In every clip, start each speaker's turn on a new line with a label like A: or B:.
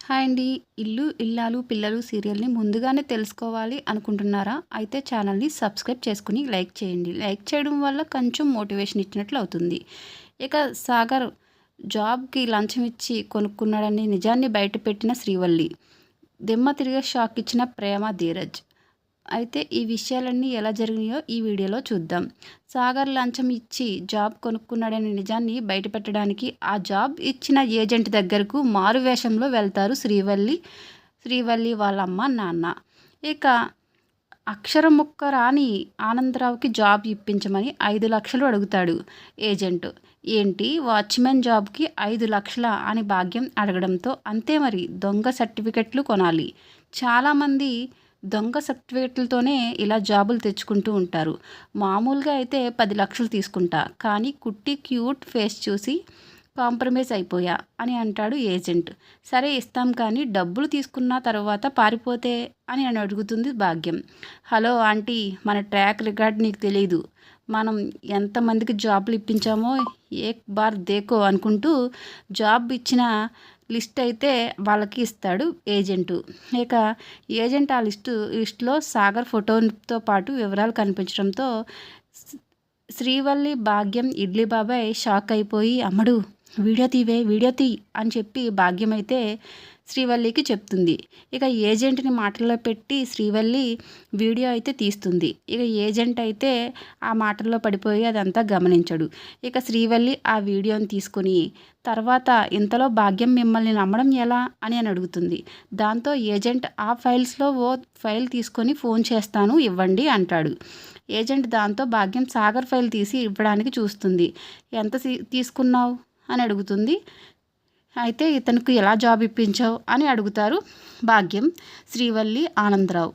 A: Hi అండి. ఇల్లు, ఇల్లాలు, పిల్లలు సీరియల్‌ని ముందుగానే తెలుసుకోవాలి అనుకుంటున్నారా? అయితే ఛానల్‌ని సబ్స్క్రైబ్ చేసుకొని లైక్ చేయండి. లైక్ చేయడం వల్ల కొంచెం మోటివేషన్ ఇచ్చినట్లు అవుతుంది. ఇక సాగర్ జాబ్‌కి లంచం ఇచ్చి కొనుక్కున్నాడని నిజాన్ని బయటపెట్టిన శ్రీవల్లి. దిమ్మ తిరిగే షాక్ ఇచ్చిన ప్రేమ ధీరజ్. అయితే ఈ విషయాలన్నీ ఎలా జరిగినాయో ఈ వీడియోలో చూద్దాం. సాగర్ లంచం ఇచ్చి జాబ్ కొనుక్కున్నాడనే నిజాన్ని బయటపెట్టడానికి ఆ జాబ్ ఇచ్చిన ఏజెంట్ దగ్గరకు మారు వేషంలో వెళ్తారు శ్రీవల్లి వాళ్ళ అమ్మ నాన్న. ఇక అక్షరం ముక్క రాని ఆనందరావుకి జాబ్ ఇప్పించమని 5 లక్షలు అడుగుతాడు ఏజెంట్. ఏంటి వాచ్మెన్ జాబ్కి 5 లక్షల అని భాగ్యం అడగడంతో అంతే మరి దొంగ సర్టిఫికెట్లు కొనాలి. చాలామంది దొంగ సర్టిఫికెట్లతోనే ఇలా జాబులు తెచ్చుకుంటూ ఉంటారు. మామూలుగా అయితే 10 లక్షలు తీసుకుంటా, కానీ కుట్టి క్యూట్ ఫేస్ చూసి కాంప్రమైజ్ అయిపోయా అని అంటాడు ఏజెంట్. సరే ఇస్తాం, కానీ డబ్బులు తీసుకున్న తర్వాత పారిపోతే అని అడుగుతుంది భాగ్యం. హలో ఆంటీ, మన ట్రాక్ రికార్డ్ నీకు తెలీదు. మనం ఎంతమందికి జాబులు ఇప్పించామో ఏక్ బార్ దేకో అనుకుంటూ జాబ్ ఇచ్చిన లిస్ట్ అయితే వాళ్ళకి ఇస్తాడు ఏజెంటు. ఇక ఏజెంట్ ఆ లిస్టులో సాగర్ ఫోటోతో పాటు వివరాలు కనిపించడంతో శ్రీవల్లి, భాగ్యం, ఇడ్లీ బాబాయ్ షాక్ అయిపోయి అమ్మడు వీడియో తీ అని చెప్పి భాగ్యం అయితే శ్రీవల్లికి చెప్తుంది. ఇక ఏజెంట్ని మాటల్లో పెట్టి శ్రీవల్లి వీడియో అయితే తీస్తుంది. ఇక ఏజెంట్ అయితే ఆ మాటల్లో పడిపోయి అదంతా గమనించడు. ఇక శ్రీవల్లి ఆ వీడియోని తీసుకుని తర్వాత ఇంతలో భాగ్యం మిమ్మల్ని నమ్మడం ఎలా అని అడుగుతుంది. దాంతో ఏజెంట్ ఆ ఫైల్స్లో ఓ ఫైల్ తీసుకొని ఫోన్ చేస్తాను ఇవ్వండి అంటాడు. ఏజెంట్ దాంతో భాగ్యం సాగర్ ఫైల్ తీసి ఇవ్వడానికి చూస్తుంది. ఎంత తీసుకున్నావు అని అడుగుతుంది. అయితే ఇతనికి ఎలా జాబ్ ఇప్పించావు అని అడుగుతారు భాగ్యం, శ్రీవల్లి, ఆనందరావు.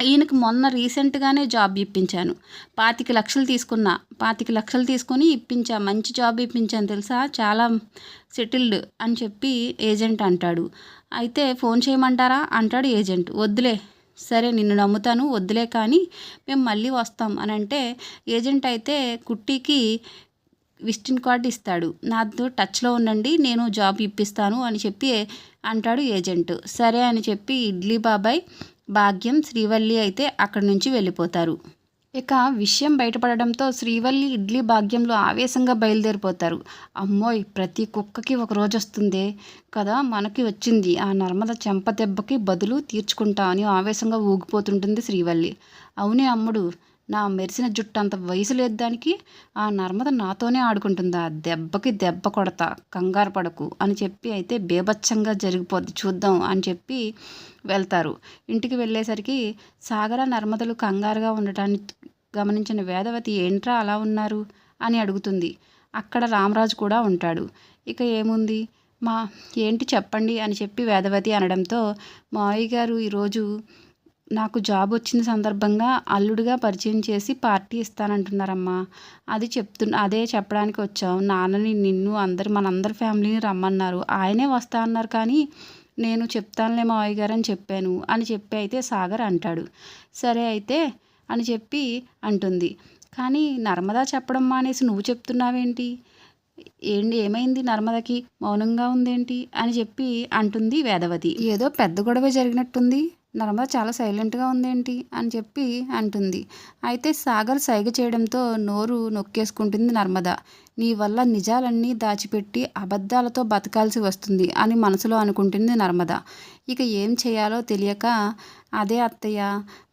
A: ఈయనకు మొన్న రీసెంట్గానే జాబ్ ఇప్పించాను, 25 లక్షలు తీసుకున్నా, 25 లక్షలు తీసుకొని ఇప్పించా, మంచి జాబ్ ఇప్పించాను తెలుసా, చాలా సెటిల్డ్ అని చెప్పి ఏజెంట్ అంటాడు. అయితే ఫోన్ చేయమంటారా అంటాడు ఏజెంట్. వద్దులే, సరే నిన్ను నమ్ముతాను, వద్దులే కానీ మేము మళ్ళీ వస్తాం అని అంటే ఏజెంట్ అయితే కుట్టికి విజిటింగ్ కార్డు ఇస్తాడు. నాతో టచ్లో ఉండండి, నేను జాబ్ ఇప్పిస్తాను అని చెప్పి అంటాడు ఏజెంట్. సరే అని చెప్పి ఇడ్లీ బాబాయ్, భాగ్యం, శ్రీవల్లి అయితే అక్కడి నుంచి వెళ్ళిపోతారు. ఇక విషయం బయటపడడంతో శ్రీవల్లి, ఇడ్లీ, భాగ్యంలో ఆవేశంగా బయలుదేరిపోతారు. అమ్మోయ్, ప్రతి కుక్కకి ఒక రోజు వస్తుందే కదా, మనకి వచ్చింది. ఆ నర్మద చెంప దెబ్బకి బదులు తీర్చుకుంటా అని ఆవేశంగా ఊగిపోతుంటుంది శ్రీవల్లి. అవునే అమ్ముడు, నా మెరిసిన జుట్టు అంత వయసు లేదు దానికి, ఆ నర్మద నాతోనే ఆడుకుంటుందా, దెబ్బకి దెబ్బ కొడతా, కంగారు పడకు అని చెప్పి అయితే బేభత్సంగా జరిగిపోద్ది చూద్దాం అని చెప్పి వెళ్తారు. ఇంటికి వెళ్ళేసరికి సాగర, నర్మదలు కంగారుగా ఉండటాన్ని గమనించిన వేదవతి ఏంట్రా అలా ఉన్నారు అని అడుగుతుంది. అక్కడ రామరాజు కూడా ఉంటాడు. ఇక ఏముంది ఏంటి చెప్పండి అని చెప్పి వేదవతి అనడంతో మావయ్య గారు ఈరోజు నాకు జాబ్ వచ్చిన సందర్భంగా అల్లుడిగా పరిచయం చేసి పార్టీ ఇస్తానంటున్నారమ్మా. అదే చెప్పడానికి వచ్చాం. నాన్నని, నిన్ను, మనందరి ఫ్యామిలీని రమ్మన్నారు. ఆయనే వస్తా అన్నారు, కానీ నేను చెప్తానులే మావయ్య గారు అని చెప్పాను అని చెప్పి అయితే సాగర్ అంటాడు. సరే అయితే అని చెప్పి అంటుంది. కానీ నర్మదా చెప్పడం మానేసి నువ్వు చెప్తున్నావేంటి, ఏమైంది నర్మదకి మౌనంగా ఉందేంటి అని చెప్పి అంటుంది వేదవతి. ఏదో పెద్ద గొడవ జరిగినట్టుంది, నర్మద చాలా సైలెంట్గా ఉందేంటి అని చెప్పి అంటుంది. అయితే సాగర్ సైగ చేయడంతో నోరు నొక్కేసుకుంటుంది నర్మద. నీ వల్ల నిజాలన్నీ దాచిపెట్టి అబద్ధాలతో బతకాల్సి వస్తుంది అని మనసులో అనుకుంటుంది నర్మద. ఇక ఏం చేయాలో తెలియక, అదే అత్తయ్య,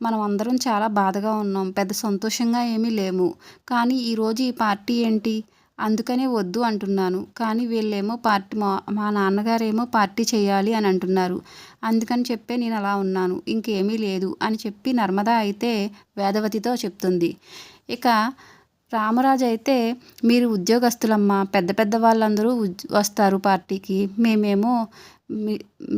A: మనం అందరం చాలా బాధగా ఉన్నాం, పెద్ద సంతోషంగా ఏమీ లేము, కానీ ఈరోజు ఈ పార్టీ ఏంటి, అందుకనే వద్దు అంటున్నాను, కానీ వీళ్ళేమో మా నాన్నగారేమో పార్టీ చేయాలి అని అంటున్నారు, అందుకని చెప్పే నేను అలా ఉన్నాను, ఇంకేమీ లేదు అని చెప్పి నర్మద అయితే వేదవతితో చెప్తుంది. ఇక రామరాజు అయితే మీరు ఉద్యోగస్తులమ్మా, పెద్ద పెద్ద వాళ్ళందరూ వస్తారు పార్టీకి, మేమేమో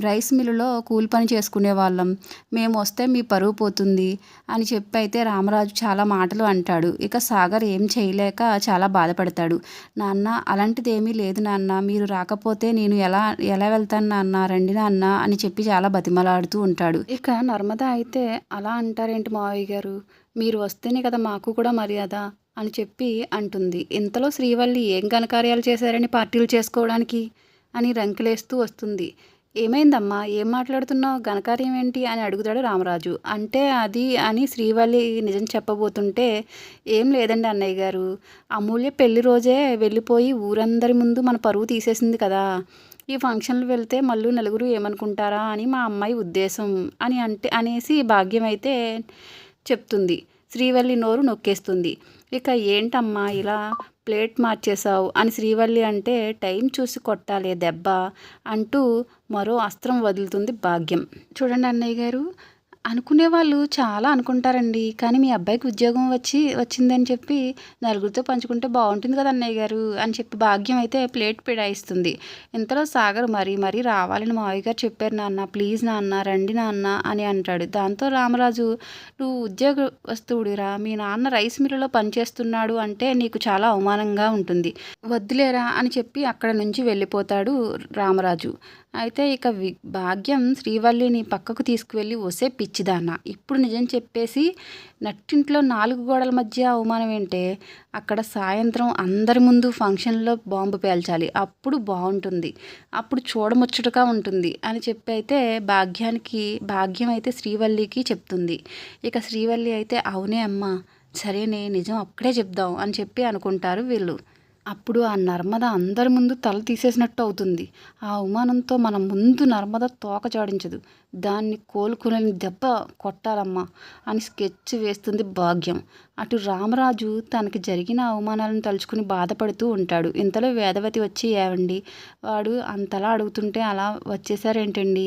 A: రైస్ మిల్లులో కూలి పని చేసుకునే వాళ్ళం, మేము వస్తే మీ పరువు పోతుంది అని చెప్పి అయితే రామరాజు చాలా మాటలు అంటాడు. ఇక సాగర్ ఏం చేయలేక చాలా బాధపడతాడు. నాన్న, అలాంటిది ఏమీ లేదు నాన్న, మీరు రాకపోతే నేను ఎలా వెళ్తాను నాన్న, రండి నాన్న అని చెప్పి చాలా బతిమలాడుతూ ఉంటాడు. ఇక నర్మద అయితే అలా అంటారేంటి మావయ్య గారు, మీరు వస్తేనే కదా మాకు కూడా మర్యాద అని చెప్పి అంటుంది. ఇంతలో శ్రీవల్లి ఏం ఘనకార్యాలు చేశారని పార్టీలు చేసుకోవడానికి అని రంకెలేస్తూ వస్తుంది. ఏమైందమ్మా? ఏం మాట్లాడుతున్నావు? ఘనకార్యం ఏంటి? అని అడుగుతాడు రామరాజు. అంటే అది అని శ్రీవల్లి నిజం చెప్పబోతుంటే, ఏం లేదండి అన్నయ్య గారు. అమూల్య పెళ్లి రోజే వెళ్ళిపోయి ఊరందరి ముందు మన పరువు తీసేసింది కదా! ఈ ఫంక్షన్‌లు వెళ్తే మళ్ళీ నలుగురు ఏమనుకుంటారా అని మా అమ్మాయి ఉద్దేశం అనేసి భాగ్యం అయితే చెప్తుంది. శ్రీవల్లి నోరు నొక్కేస్తుంది. ఇక ఏంటమ్మా ఇలా ప్లేట్ మార్చేశావు అని శ్రీవల్లి అంటే, టైం చూసి కొట్టాలే దెబ్బ అంటూ మరో అస్త్రం వదులుతుంది భాగ్యం. చూడండి అన్నయ్య గారు, అనుకునే వాళ్ళు చాలా అనుకుంటారండి. కానీ మీ అబ్బాయికి ఉద్యోగం వచ్చిందని చెప్పి నలుగురితో పంచుకుంటే బాగుంటుంది కదా అన్నయ్య గారు అని చెప్పి భాగ్యం అయితే ప్లేట్ పిడాయిస్తుంది. ఇంతలో సాగర్ మరీ రావాలని మావయ్య గారు చెప్పారు నాన్న, ప్లీజ్ నాన్న రండి నాన్న అని అంటాడు. దాంతో రామరాజు, నువ్వు ఉద్యోగస్తుడిరా, మీ నాన్న రైస్ మిల్లులో పనిచేస్తున్నాడు అంటే నీకు చాలా అవమానంగా ఉంటుంది, వద్దులేరా అని చెప్పి అక్కడ నుంచి వెళ్ళిపోతాడు రామరాజు. అయితే ఇక భాగ్యం శ్రీవల్లిని పక్కకు తీసుకువెళ్ళి, ఒసే పిచ్చిదాన్న, ఇప్పుడు నిజం చెప్పేసి నట్టింట్లో 4 గోడల మధ్య అవమానం ఏంటే, అక్కడ సాయంత్రం అందరి ముందు ఫంక్షన్లో బాంబు పేల్చాలి, అప్పుడు బాగుంటుంది, అప్పుడు చూడముచ్చటగా ఉంటుంది అని చెప్పి అయితే భాగ్యం అయితే శ్రీవల్లికి చెప్తుంది. ఇక శ్రీవల్లి అయితే, అవునే అమ్మ, సరేనే, నిజం అక్కడే చెప్దాం అని చెప్పి అనుకుంటారు వీళ్ళు. అప్పుడు ఆ నర్మద అందరి ముందు తల తీసేసినట్టు అవుతుంది. ఆ అవమానంతో మన ముందు నర్మద తోక జాడించదు, దాన్ని కోలుకునేని దెబ్బ కొట్టాలమ్మా అని స్కెచ్ వేస్తుంది భాగ్యం. అటు రామరాజు తనకి జరిగిన అవమానాలను తలుచుకుని బాధపడుతూ ఉంటాడు. ఇంతలో వేదవతి వచ్చి, ఏవండి, వాడు అంతలా అడుగుతుంటే అలా వచ్చేసారేంటండి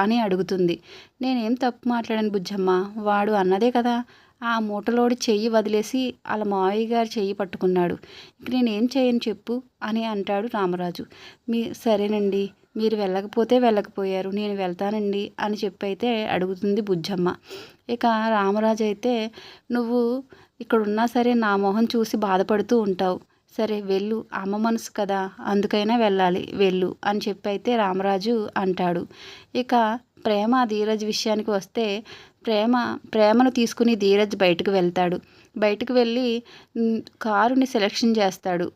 A: అని అడుగుతుంది. నేనేం తప్పు మాట్లాడాను బుజ్జమ్మ, వాడు అన్నదే కదా, ఆ మూటలోడి చెయ్యి వదిలేసి వాళ్ళ మావయ్య గారు చెయ్యి పట్టుకున్నాడు, ఇంక నేనేం చేయను చెప్పు అని అంటాడు రామరాజు. సరేనండి, మీరు వెళ్ళకపోతే వెళ్ళకపోయారు, నేను వెళ్తానండి అని చెప్పి అయితే అడుగుతుంది బుజ్జమ్మ. ఇక రామరాజు అయితే, నువ్వు ఇక్కడున్నా సరే నా మొహం చూసి బాధపడుతూ ఉంటావు, సరే వెళ్ళు, అమ్మ మనసు కదా, అందుకైనా వెళ్ళాలి, వెళ్ళు అని చెప్పి అయితే రామరాజు అంటాడు. ఇక ప్రేమ ధీరజ్ విషయానికి వస్తే, ప్రేమను తీసుకుని ధీరజ్ బయటకు వెళ్తాడు. బయటకు వెళ్ళి కారుని సెలెక్షన్ చేస్తాడు.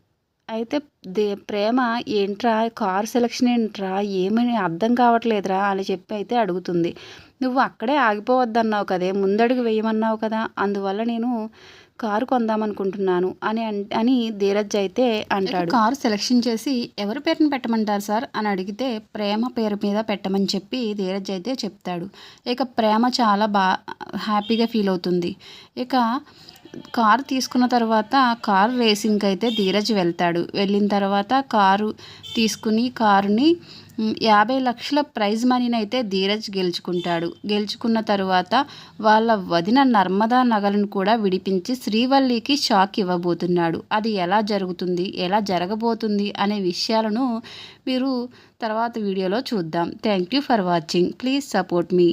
A: అయితే ప్రేమ, ఏంట్రా కారు సెలెక్షన్ ఏంట్రా, ఏమని అర్థం కావట్లేదురా అని చెప్పి అయితే అడుగుతుంది. నువ్వు అక్కడే ఆగిపోవద్దన్నావు కదే, ముందడుగు వేయమన్నావు కదా, అందువల్ల నేను కారు కొందామనుకుంటున్నాను అని ధీరజ్ అయితే అంటాడు. కారు సెలెక్షన్ చేసి ఎవరి పేరుని పెట్టమంటారు సార్ అని అడిగితే, ప్రేమ పేరు మీద పెట్టమని చెప్పి ధీరజ్ అయితే చెప్తాడు. ఇక ప్రేమ చాలా హ్యాపీగా ఫీల్ అవుతుంది. ఇక కారు తీసుకున్న తర్వాత కారు రేసింగ్కి అయితే ధీరజ్ వెళ్తాడు. వెళ్ళిన తర్వాత కారు తీసుకుని కారుని 50 లక్షల ప్రైజ్ మనీని అయితే ధీరజ్ గెలుచుకుంటాడు. గెలుచుకున్న తరువాత వాళ్ళ వదిన నర్మదా నగలను కూడా విడిపించి శ్రీవల్లికి షాక్ ఇవ్వబోతున్నాడు. అది ఎలా జరుగుతుంది, ఎలా జరగబోతుంది అనే విషయాలను మీరు తర్వాత వీడియోలో చూద్దాం. Thank you for watching. Please support me.